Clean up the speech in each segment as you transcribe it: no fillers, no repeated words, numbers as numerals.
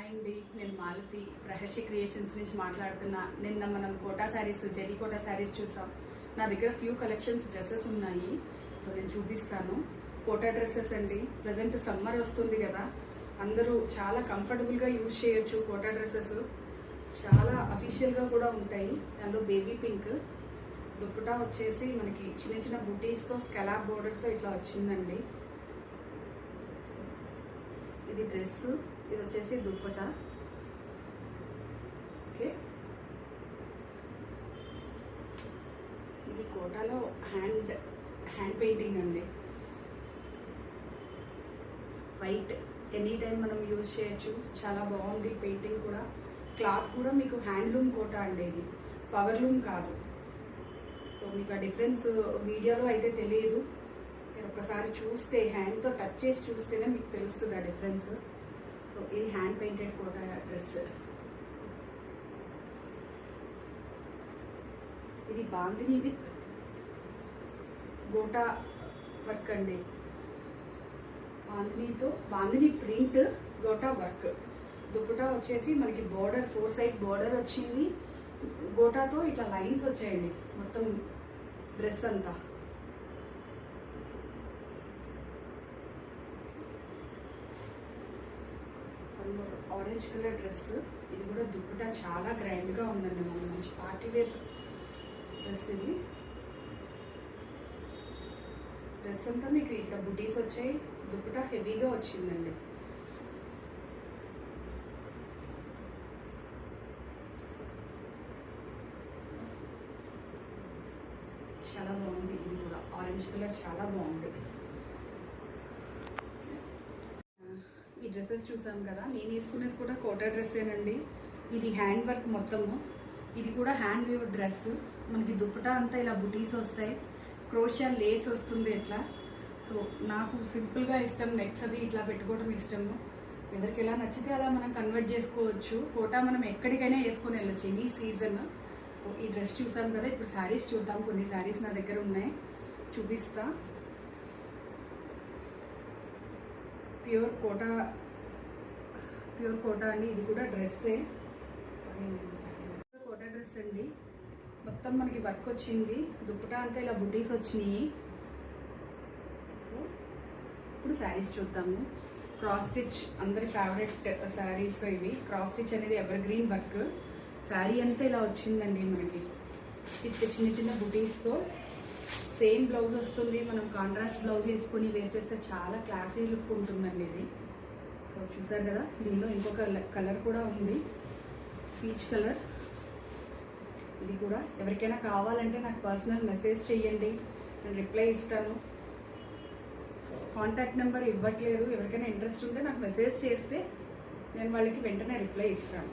Hi అండి, నేను Malathi ప్రహర్షి creations నుంచి మాట్లాడుతున్నా. నిన్న మనం కోటా శారీస్, జరీ కోటా శారీస్ చూసాం. నా దగ్గర ఫ్యూ కలెక్షన్స్ డ్రెస్సెస్ ఉన్నాయి, సో నేను చూపిస్తాను. కోటా డ్రెస్సెస్ అండి. ప్రజెంట్ సమ్మర్ వస్తుంది కదా, అందరూ చాలా కంఫర్టబుల్గా యూజ్ చేయొచ్చు. కోటా డ్రెస్సెస్ చాలా అఫీషియల్గా కూడా ఉంటాయి. దాంట్లో బేబీ పింక్ దుప్పటా వచ్చేసి మనకి చిన్న చిన్న బుటీస్తో స్కెలాప్ బోర్డర్తో ఇట్లా వచ్చిందండి. ఇది డ్రెస్, ఇది వచ్చేసి దుప్పటా. ఓకే, ఇది కోటాలో హ్యాండ్ పెయింటింగ్ అండి. వైట్, ఎనీ టైం మనం యూజ్ చేయొచ్చు. చాలా బాగుంది పెయింటింగ్ కూడా. క్లాత్ కూడా మీకు హ్యాండ్లూమ్ కోటా అండి, ఇది పవర్లూమ్ కాదు. సో మీకు ఆ డిఫరెన్స్ వీడియోలో అయితే తెలియదు. మీరు ఒకసారి చూస్తే, హ్యాండ్తో టచ్ చేసి చూస్తేనే మీకు తెలుస్తుంది ఆ డిఫరెన్స్. సో ఇది హ్యాండ్ పెయింటెడ్ కోటా డ్రెస్. ఇది బాందిని విత్ గోటా వర్క్ అండి. Bandhani print gota work. దుప్పటా వచ్చేసి మనకి బోర్డర్ 4 సైడ్ బోర్డర్ వచ్చింది. గోటాతో ఇట్లా లైన్స్ వచ్చాయండి మొత్తం డ్రెస్ అంతా. Orange colour dress. ఇది కూడా దుప్పటా చాలా గ్రాండ్గా ఉందండి. మన మంచి పార్టీ వేర్ డ్రెస్. ఇది డ్రెస్ అంతా మీకు ఇట్లా బుటీస్ వచ్చాయి. దుప్పటా హెవీగా వచ్చిందండి. చాలా బాగుంది. ఇది కూడా ఆరెంజ్ కలర్ చాలా బాగుంది. ఈ డ్రెస్సెస్ చూసాం కదా, నేను వేసుకునేది కూడా కోటా డ్రెస్సేనండి. ఇది హ్యాండ్ వర్క్ మొత్తము. ఇది కూడా హ్యాండ్ వీవ్ డ్రెస్. మనకి దుప్పటా అంతా ఇలా బుటీస్ వస్తాయి, క్రోషియా లేస్ వస్తుంది ఇట్లా. సో నాకు సింపుల్గా ఇష్టం, నెక్స్ అవి ఇట్లా పెట్టుకోవడం ఇష్టము. ఎవరికి ఎలా నచ్చితే అలా మనం కన్వర్ట్ చేసుకోవచ్చు. కోటా మనం ఎక్కడికైనా వేసుకొని వెళ్ళొచ్చు, ఎనీ సీజన్. సో ఈ డ్రెస్ చూసాం కదా, ఇప్పుడు శారీస్ చూద్దాం. కొన్ని శారీస్ నా దగ్గర ఉన్నాయి, చూపిస్తా. ప్యూర్ కోటా అండి. ఇది కూడా డ్రెస్సే, కోటా డ్రెస్ అండి. మొత్తం మనకి వర్క్ వచ్చింది. దుప్పటా అంతా ఇలా బుటీస్ వచ్చినాయి. ఇప్పుడు శారీస్ చూద్దాము. క్రాస్ స్టిచ్, అందరి ఫేవరెట్ శారీస్ ఇవి. క్రాస్ స్టిచ్ అనేది ఎవర్ గ్రీన్ వర్క్. శారీ అంతా ఇలా వచ్చిందండి మనకి. చిన్న చిన్న బుటీస్తో సేమ్ బ్లౌజ్ వస్తుంది. మనం కాంట్రాస్ట్ బ్లౌజ్ వేసుకొని వేర్ చేస్తే చాలా క్లాసీ లుక్ ఉంటుందండి ఇది. సో చూసారు కదా, దీనిలో ఇంకొక కలర్ కూడా ఉంది, పీచ్ కలర్. ఇది కూడా ఎవరికైనా కావాలంటే నాకు పర్సనల్ మెసేజ్ చేయండి, నేను రిప్లై ఇస్తాను. సో కాంటాక్ట్ నెంబర్ ఇవ్వట్లేదు. ఎవరికైనా ఇంట్రెస్ట్ ఉంటే నాకు మెసేజ్ చేస్తే నేను వాళ్ళకి వెంటనే రిప్లై ఇస్తాను.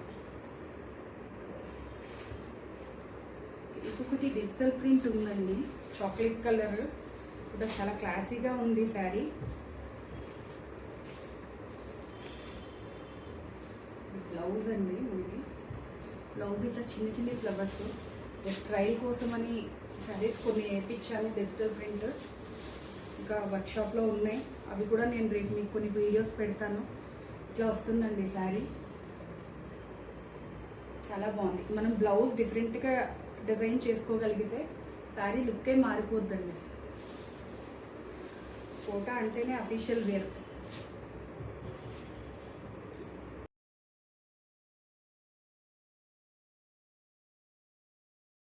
ఇంకొకటి డిజిటల్ ప్రింట్ ఉందండి, చాక్లెట్ కలర్. కూడా చాలా క్లాసీగా ఉంది శారీ. బ్లౌజ్ అండి, మనకి బ్లౌజ్ ఇట్లా చిన్న చిన్న ఫ్లవర్స్. జస్ట్ ట్రైల్ కోసమని శారీస్ కొన్ని వేయించాను డిజిటల్ ప్రింట్. ఇంకా వర్క్షాప్లో ఉన్నాయి, అవి కూడా నేను రేపు మీకు కొన్ని వీడియోస్ పెడతాను. ఇట్లా వస్తుందండి శారీ, చాలా బాగుంది. మనం బ్లౌజ్ డిఫరెంట్గా డిజైన్ చేసుకోగలిగితే శారీ లుక్కే మారిపోద్దండి. కోటా అంటేనే అఫీషియల్ వేర్.